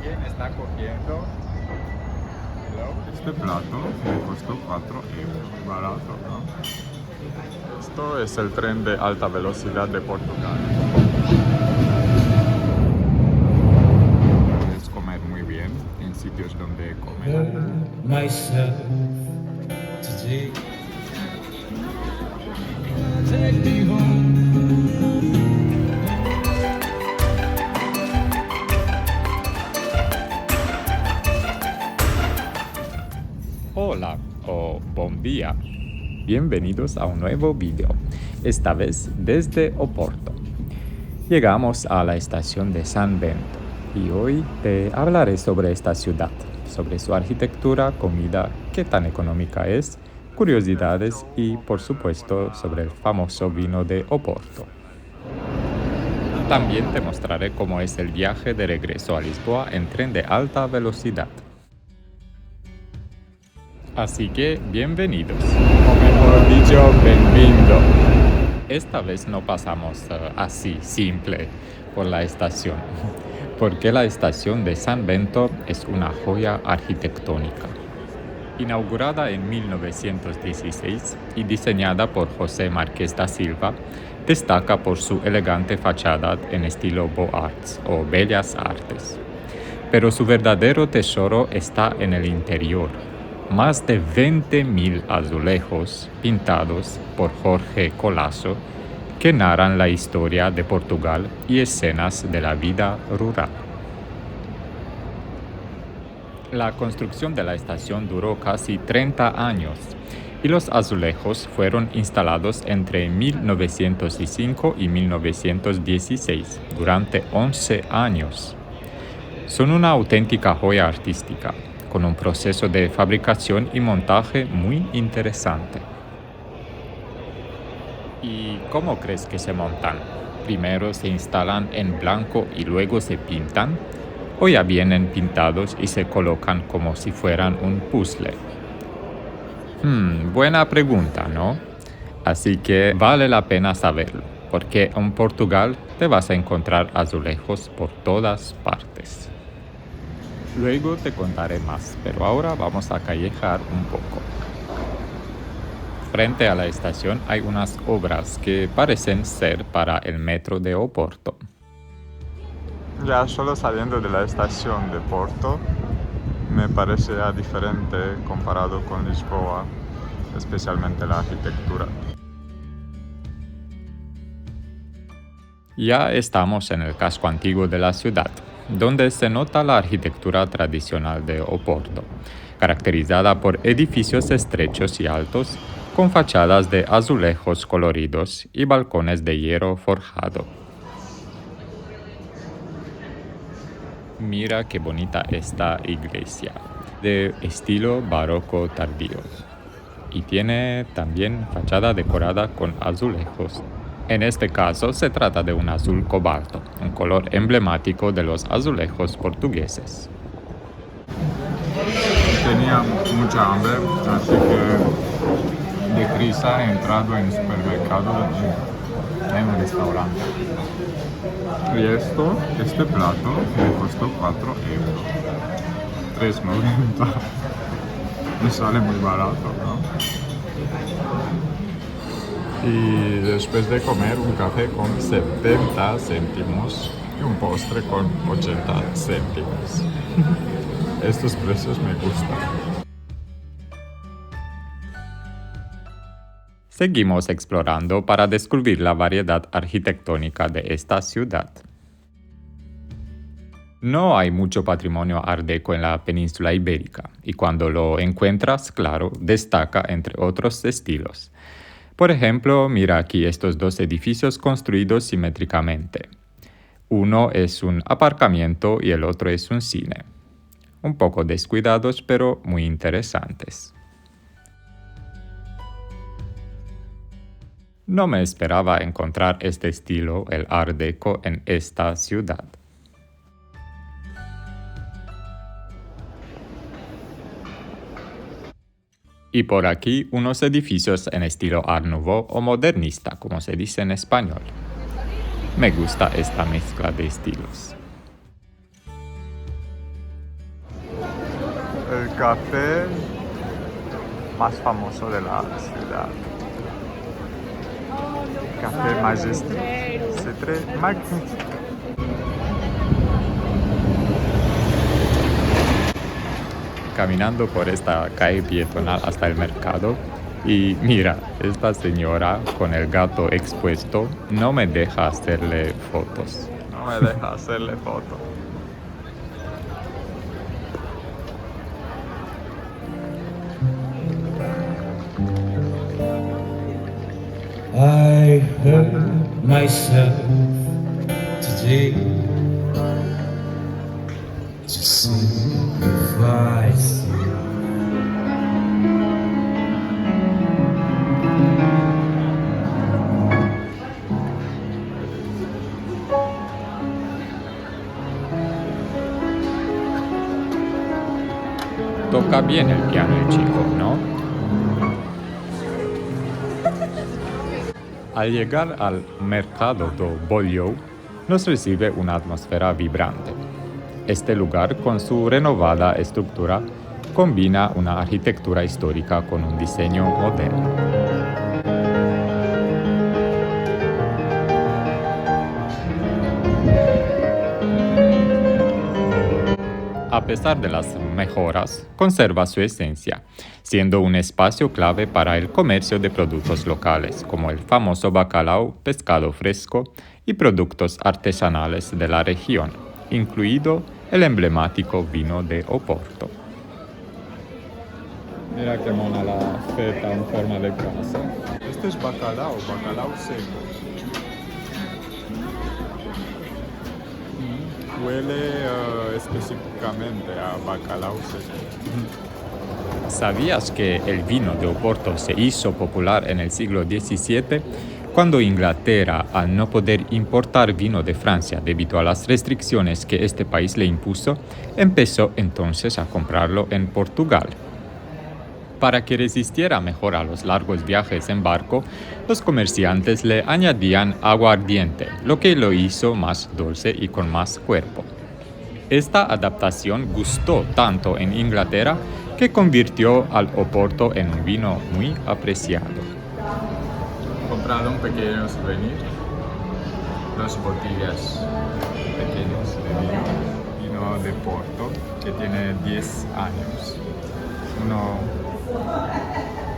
alguien está cogiendo. Este plato me costó 4 euros, barato, ¿no? Esto es el tren de alta velocidad de Portugal. Puedes comer muy bien en sitios donde comen. Myself today. Take me home. Hola o buen día. Bienvenidos a un nuevo video, esta vez desde Oporto. Llegamos a la estación de San Bento y hoy te hablaré sobre esta ciudad, sobre su arquitectura, comida, qué tan económica es, curiosidades y, por supuesto, sobre el famoso vino de Oporto. También te mostraré cómo es el viaje de regreso a Lisboa en tren de alta velocidad. Así que, bienvenidos, o mejor dicho, bienvenido. Esta vez no pasamos así, simple, por la estación, porque la estación de San Bento es una joya arquitectónica. Inaugurada en 1916 y diseñada por José Marqués da Silva, destaca por su elegante fachada en estilo Beaux Arts o Bellas Artes. Pero su verdadero tesoro está en el interior. Más de 20.000 azulejos pintados por Jorge Colasso que narran la historia de Portugal y escenas de la vida rural. La construcción de la estación duró casi 30 años y los azulejos fueron instalados entre 1905 y 1916, durante 11 años. Son una auténtica joya artística, con un proceso de fabricación y montaje muy interesante. ¿Y cómo crees que se montan? ¿Primero se instalan en blanco y luego se pintan? ¿O ya vienen pintados y se colocan como si fueran un puzzle? Buena pregunta, ¿no? Así que vale la pena saberlo, porque en Portugal te vas a encontrar azulejos por todas partes. Luego te contaré más, pero ahora vamos a callejar un poco. Frente a la estación hay unas obras que parecen ser para el metro de Oporto. Ya solo saliendo de la estación de Porto, me parece ya diferente comparado con Lisboa, especialmente la arquitectura. Ya estamos en el casco antiguo de la ciudad, donde se nota la arquitectura tradicional de Oporto, caracterizada por edificios estrechos y altos, con fachadas de azulejos coloridos y balcones de hierro forjado. Mira qué bonita esta iglesia, de estilo barroco tardío, y tiene también fachada decorada con azulejos. En este caso se trata de un azul cobalto, un color emblemático de los azulejos portugueses. Tenía mucha hambre, así que deprisa he entrado en el supermercado en un restaurante. Y este plato me costó 4 euros. 3,90. Me sale muy barato, ¿no? Y después de comer un café con 70 céntimos y un postre con 80 céntimos. Estos precios me gustan. Seguimos explorando para descubrir la variedad arquitectónica de esta ciudad. No hay mucho patrimonio art deco en la península ibérica, y cuando lo encuentras, claro, destaca entre otros estilos. Por ejemplo, mira aquí estos dos edificios construidos simétricamente. Uno es un aparcamiento y el otro es un cine. Un poco descuidados, pero muy interesantes. No me esperaba encontrar este estilo, el art deco, en esta ciudad. Y por aquí unos edificios en estilo Art Nouveau o modernista, como se dice en español. Me gusta esta mezcla de estilos. el café más famoso de la ciudad. Café Majestic. C'est très magnifique. Caminando por esta calle peatonal hasta el mercado y mira, esta señora con el gato expuesto no me deja hacerle fotos. No me deja hacerle foto. I hurt myself today. Just sympathize. Toca bien el piano el chico, ¿no? Al llegar al mercado do Bolhou, nos recibe una atmósfera vibrante. Este lugar, con su renovada estructura, combina una arquitectura histórica con un diseño moderno. A pesar de las mejoras, conserva su esencia, siendo un espacio clave para el comercio de productos locales, como el famoso bacalao, pescado fresco y productos artesanales de la región, incluido el emblemático vino de Oporto. Mira qué mona la feta en forma de casa. Este es bacalao seco. Huele específicamente a bacalao seco. ¿Sabías que el vino de Oporto se hizo popular en el siglo XVII? Cuando Inglaterra, al no poder importar vino de Francia debido a las restricciones que este país le impuso, empezó entonces a comprarlo en Portugal. Para que resistiera mejor a los largos viajes en barco, los comerciantes le añadían aguardiente, lo que lo hizo más dulce y con más cuerpo. Esta adaptación gustó tanto en Inglaterra que convirtió al Oporto en un vino muy apreciado. He comprado un pequeño souvenir, dos botellas pequeñas de vino de Porto que tiene 10 años. Uno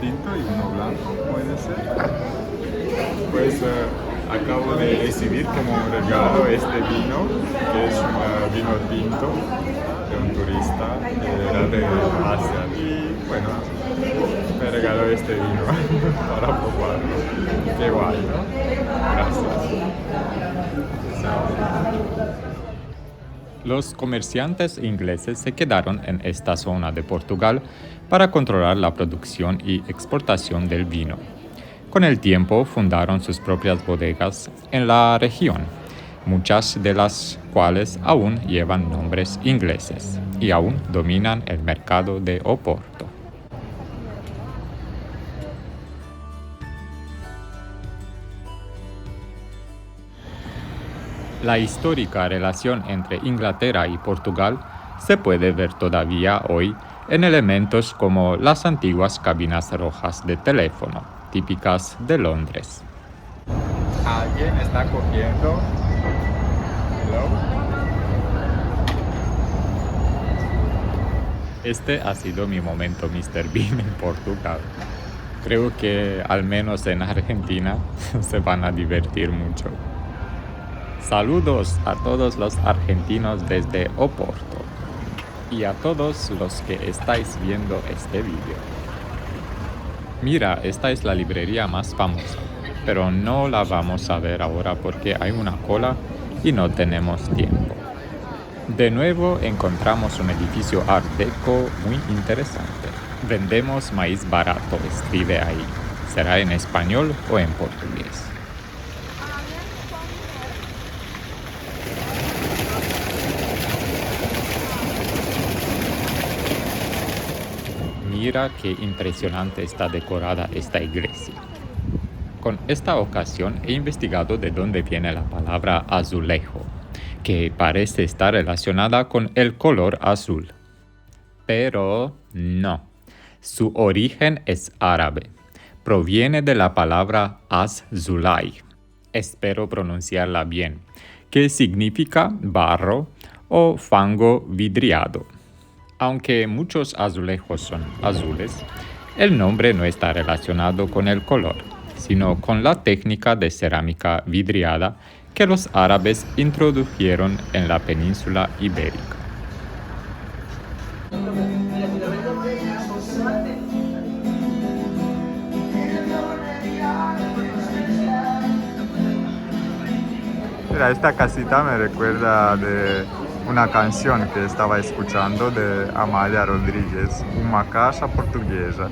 tinto y uno blanco, puede ser. Pues acabo de recibir como un regalo este vino, que es un vino tinto de un turista que era de Asia. Y bueno, me regaló este vino para probarlo. Qué guay, ¿no? Gracias. Los comerciantes ingleses se quedaron en esta zona de Portugal para controlar la producción y exportación del vino. Con el tiempo fundaron sus propias bodegas en la región, muchas de las cuales aún llevan nombres ingleses y aún dominan el mercado de Oporto. La histórica relación entre Inglaterra y Portugal se puede ver todavía hoy en elementos como las antiguas cabinas rojas de teléfono, típicas de Londres. Alguien está cogiendo. Hello. Este ha sido mi momento Mr. Bean en Portugal. Creo que al menos en Argentina se van a divertir mucho. Saludos a todos los argentinos desde Oporto y a todos los que estáis viendo este vídeo. Mira, esta es la librería más famosa, pero no la vamos a ver ahora porque hay una cola y no tenemos tiempo. De nuevo encontramos un edificio Art Deco muy interesante. Vendemos maíz barato, escribe ahí. ¿Será en español o en portugués? Mira qué impresionante está decorada esta iglesia. Con esta ocasión he investigado de dónde viene la palabra azulejo, que parece estar relacionada con el color azul. Pero no. Su origen es árabe. Proviene de la palabra az-zulay. Espero pronunciarla bien, que significa barro o fango vidriado. Aunque muchos azulejos son azules, el nombre no está relacionado con el color, sino con la técnica de cerámica vidriada que los árabes introdujeron en la península ibérica. Mira, esta casita me recuerda de una canción que estaba escuchando de Amalia Rodríguez, Una casa portuguesa.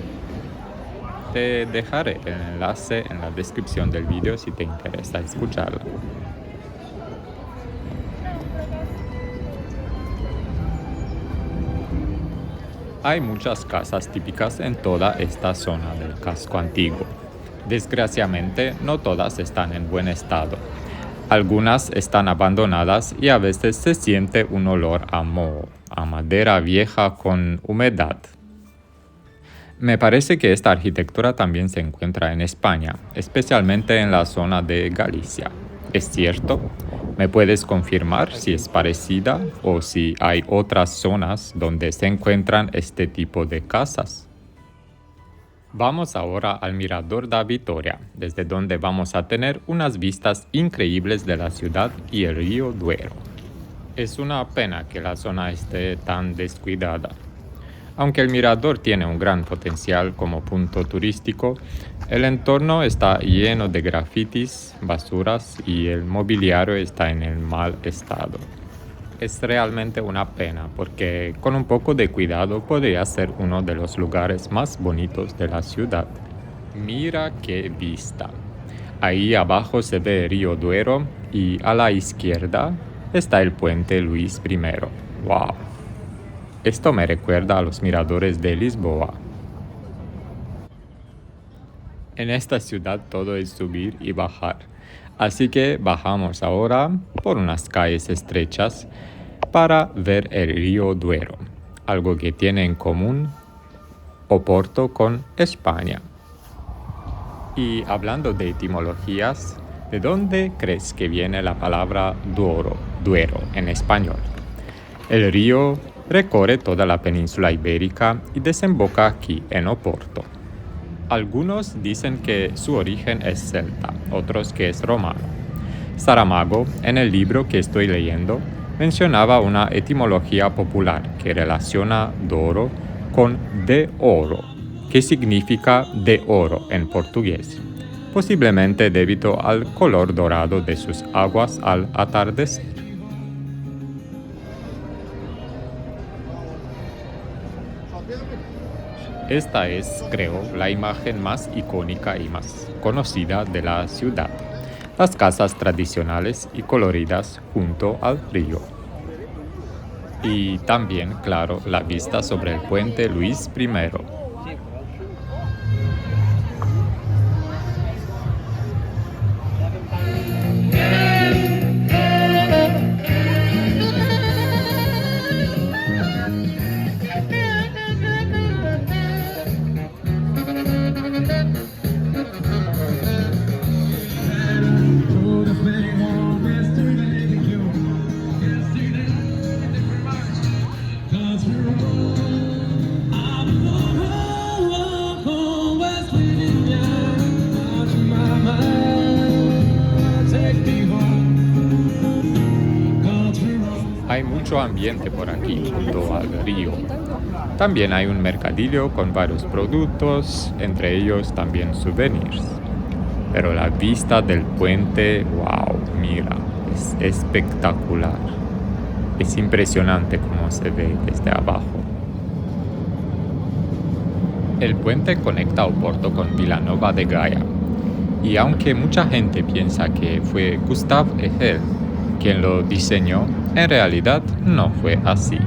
Te dejaré el enlace en la descripción del vídeo si te interesa escucharla. Hay muchas casas típicas en toda esta zona del casco antiguo. Desgraciadamente, no todas están en buen estado. Algunas están abandonadas y a veces se siente un olor a moho, a madera vieja con humedad. Me parece que esta arquitectura también se encuentra en España, especialmente en la zona de Galicia. ¿Es cierto? ¿Me puedes confirmar si es parecida o si hay otras zonas donde se encuentran este tipo de casas? Vamos ahora al Mirador da Vitória, desde donde vamos a tener unas vistas increíbles de la ciudad y el río Duero. Es una pena que la zona esté tan descuidada. Aunque el mirador tiene un gran potencial como punto turístico, el entorno está lleno de grafitis, basuras y el mobiliario está en el mal estado. Es realmente una pena porque con un poco de cuidado podría ser uno de los lugares más bonitos de la ciudad. Mira qué vista. Ahí abajo se ve el río Duero y a la izquierda está el puente Luis I. ¡Wow! Esto me recuerda a los miradores de Lisboa. En esta ciudad todo es subir y bajar, así que bajamos ahora por unas calles estrechas para ver el río Duero, algo que tiene en común Oporto con España. Y hablando de etimologías, ¿de dónde crees que viene la palabra Duero en español? El río recorre toda la península ibérica y desemboca aquí en Oporto. Algunos dicen que su origen es celta, otros que es romano. Saramago, en el libro que estoy leyendo, mencionaba una etimología popular que relaciona Douro con de oro, que significa de oro en portugués, posiblemente debido al color dorado de sus aguas al atardecer. Esta es, creo, la imagen más icónica y más conocida de la ciudad. Las casas tradicionales y coloridas junto al río. Y también, claro, la vista sobre el puente Luis I. Hay mucho ambiente por aquí junto al río. También hay un mercadillo con varios productos, entre ellos también souvenirs. Pero la vista del puente, wow, mira, es espectacular. Es impresionante cómo se ve desde abajo. El puente conecta Oporto con Vilanova de Gaia. Y aunque mucha gente piensa que fue Gustave Eiffel quien lo diseñó, en realidad no fue así.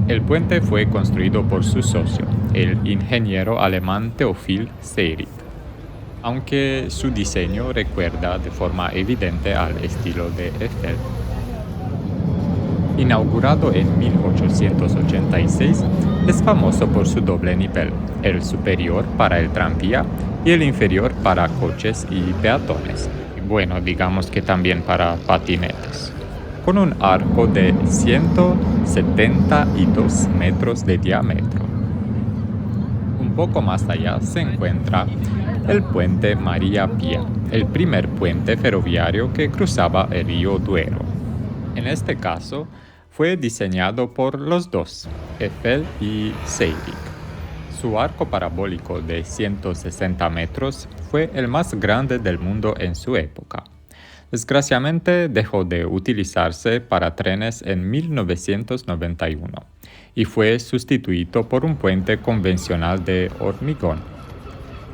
El puente fue construido por su socio, el ingeniero alemán Theophil Seyrit, aunque su diseño recuerda de forma evidente al estilo de Eiffel. Inaugurado en 1886, es famoso por su doble nivel, el superior para el tranvía y el inferior para coches y peatones. Bueno, digamos que también para patinetes. Con un arco de 172 metros de diámetro. Un poco más allá se encuentra el puente María Pía, el primer puente ferroviario que cruzaba el río Duero. En este caso, fue diseñado por los dos, Eiffel y Seyrig. Su arco parabólico de 160 metros fue el más grande del mundo en su época. Desgraciadamente dejó de utilizarse para trenes en 1991 y fue sustituido por un puente convencional de hormigón,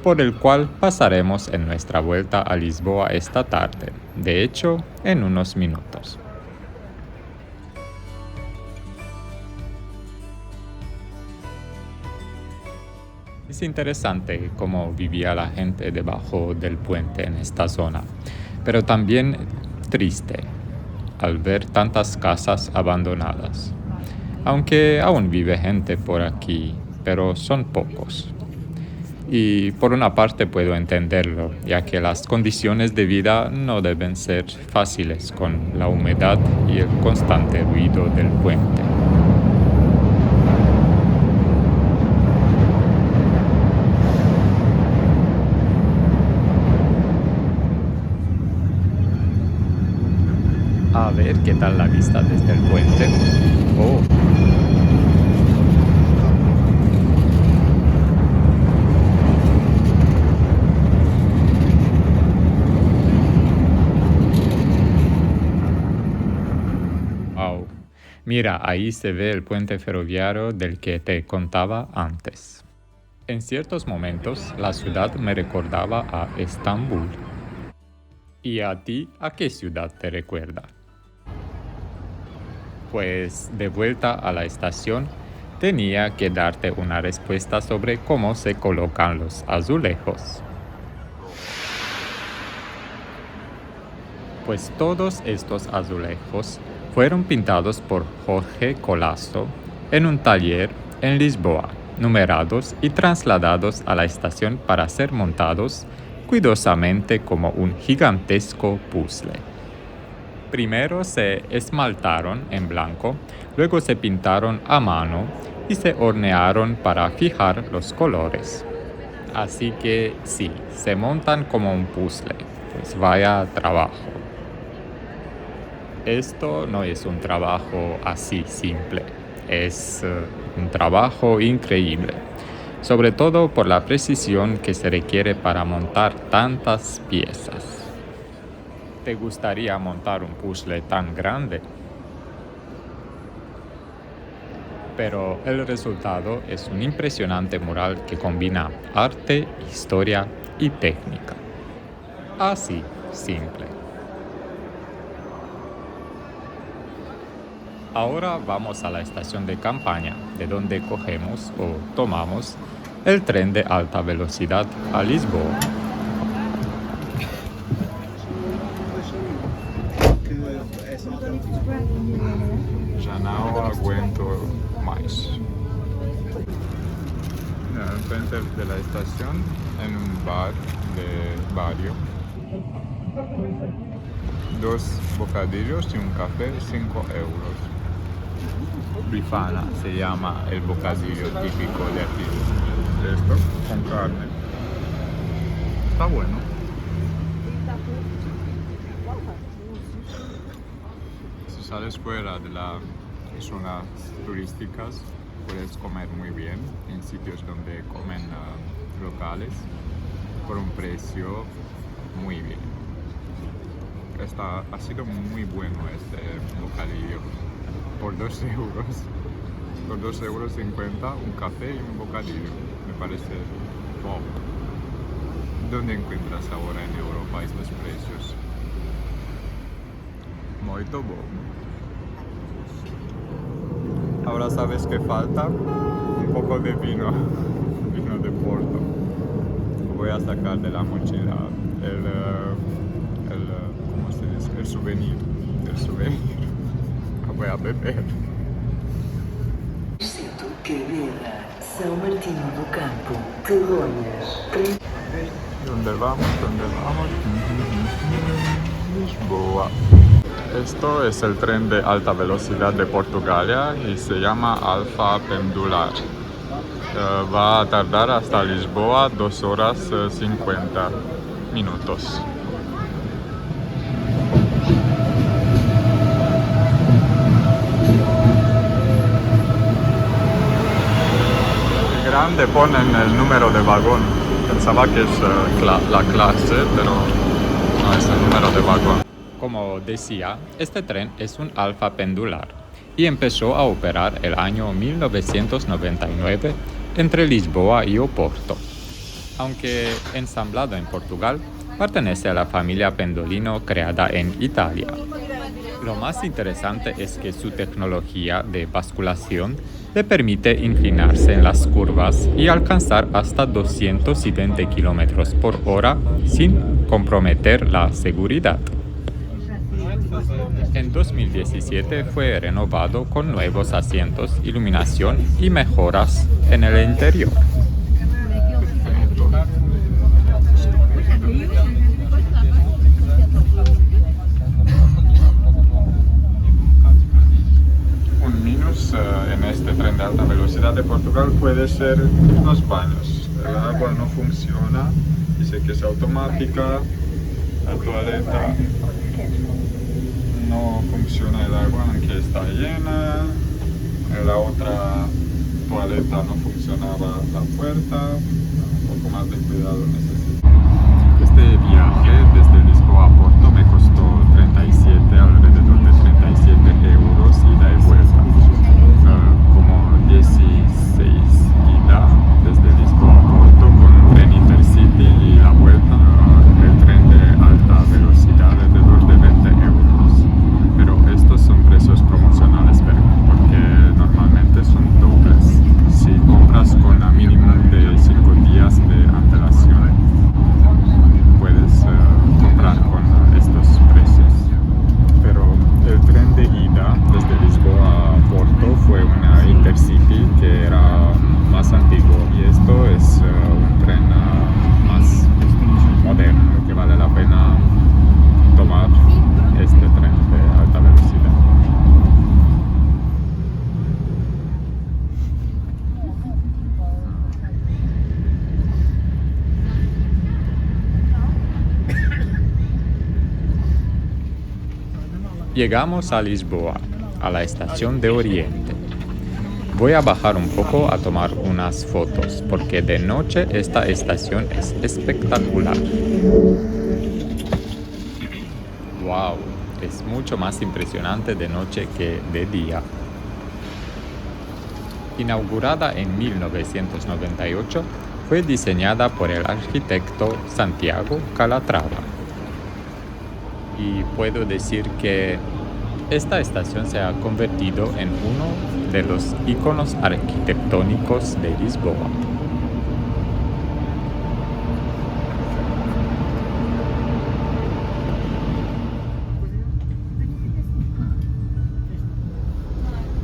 por el cual pasaremos en nuestra vuelta a Lisboa esta tarde, de hecho, en unos minutos. Es interesante cómo vivía la gente debajo del puente en esta zona, pero también triste al ver tantas casas abandonadas. Aunque aún vive gente por aquí, pero son pocos. Y por una parte puedo entenderlo, ya que las condiciones de vida no deben ser fáciles con la humedad y el constante ruido del puente. A ver qué tal la vista desde el puente. Oh. Wow. Mira, ahí se ve el puente ferroviario del que te contaba antes. En ciertos momentos, la ciudad me recordaba a Estambul. ¿Y a ti, a qué ciudad te recuerda? Pues de vuelta a la estación, tenía que darte una respuesta sobre cómo se colocan los azulejos. Pues todos estos azulejos fueron pintados por Jorge Colasso en un taller en Lisboa, numerados y trasladados a la estación para ser montados cuidadosamente como un gigantesco puzzle. Primero se esmaltaron en blanco, luego se pintaron a mano y se hornearon para fijar los colores. Así que sí, se montan como un puzzle, pues vaya trabajo. Esto no es un trabajo así simple, es un trabajo increíble, sobre todo por la precisión que se requiere para montar tantas piezas. ¿Te gustaría montar un puzzle tan grande? Pero el resultado es un impresionante mural que combina arte, historia y técnica. Así, simple. Ahora vamos a la estación de campaña, de donde cogemos o tomamos el tren de alta velocidad a Lisboa. Já não aguento más. Enfrente de la estación, en un bar de barrio, 2 bocadillos y un café, 5 euros. Bifana se llama el bocadillo típico de aquí. Esto con carne. Está bueno. Si sales fuera de las zonas turísticas, puedes comer muy bien en sitios donde comen locales por un precio muy bien. Ha sido muy bueno este bocadillo. Por 2 euros. Por 2,50 euros un café y un bocadillo. Me parece wow. ¿Dónde encuentras ahora en Europa estos precios? Muito bom. Ahora sabes que falta un poco de vino, vino de Porto. Voy a sacar de la mochila ¿cómo se dice? El souvenir. voy a beber. Centro Quevedo, São Martinho do Campo, Telonhas, ¿Dónde vamos? ¿Dónde vamos? Lisboa. Esto es el tren de alta velocidad de Portugal y se llama Alfa Pendular. Va a tardar hasta Lisboa 2 horas 50 minutos. Grande ponen el número de vagón. Pensaba que es la clase, pero no es el número de vagón. Como decía, este tren es un Alfa Pendular y empezó a operar el año 1999 entre Lisboa y Oporto. Aunque ensamblado en Portugal, pertenece a la familia Pendolino creada en Italia. Lo más interesante es que su tecnología de basculación le permite inclinarse en las curvas y alcanzar hasta 220 km por hora sin comprometer la seguridad. En 2017 fue renovado con nuevos asientos, iluminación y mejoras en el interior. Un minus en este tren de alta velocidad de Portugal puede ser los baños. El agua no funciona, dice que es automática, la toaleta no funciona el agua aunque está llena, en la otra toaleta no funcionaba la puerta, un poco más de cuidado necesito. Este viaje desde Lisboa a Porto me costó alrededor de 37 euros ida y vuelta, como 16 ida desde Lisboa a Porto con un tren Intercity y la vuelta el tren de alta velocidad alrededor de 20 euros. Pero estos son precios promocionales porque normalmente son dobles. Si compras con a mínimo de 5 días de antelación, puedes comprar con estos precios. Pero el tren de ida desde Lisboa a Porto fue una Intercity que era más antiguo y esto es un tren más moderno que vale la pena tomar este tren de alta velocidad. Llegamos a Lisboa, a la estación de Oriente. Voy a bajar un poco a tomar unas fotos porque de noche esta estación es espectacular. ¡Wow! Es mucho más impresionante de noche que de día. Inaugurada en 1998, fue diseñada por el arquitecto Santiago Calatrava. Y puedo decir que esta estación se ha convertido en uno de los iconos arquitectónicos de Lisboa.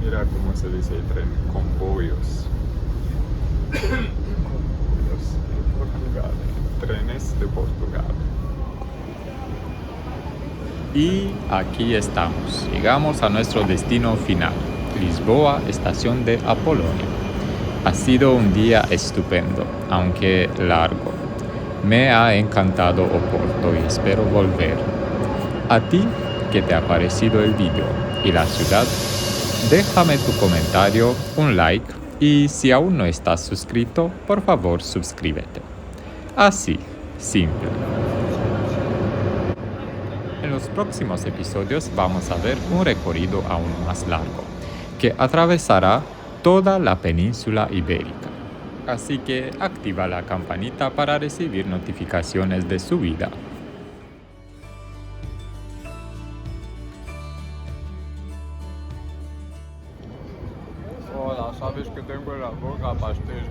Mira cómo se dice el tren, comboios. Comboios de Portugal, trenes de Portugal. Y aquí estamos, llegamos a nuestro destino final, Lisboa, estación de Apolonio. Ha sido un día estupendo, aunque largo. Me ha encantado Oporto y espero volver. ¿A ti qué te ha parecido el vídeo y la ciudad? Déjame tu comentario, un like y si aún no estás suscrito, por favor suscríbete. Así, simple. En los próximos episodios vamos a ver un recorrido aún más largo, que atravesará toda la península ibérica. Así que activa la campanita para recibir notificaciones de subida. Hola, sabes que tengo en la boca pastéis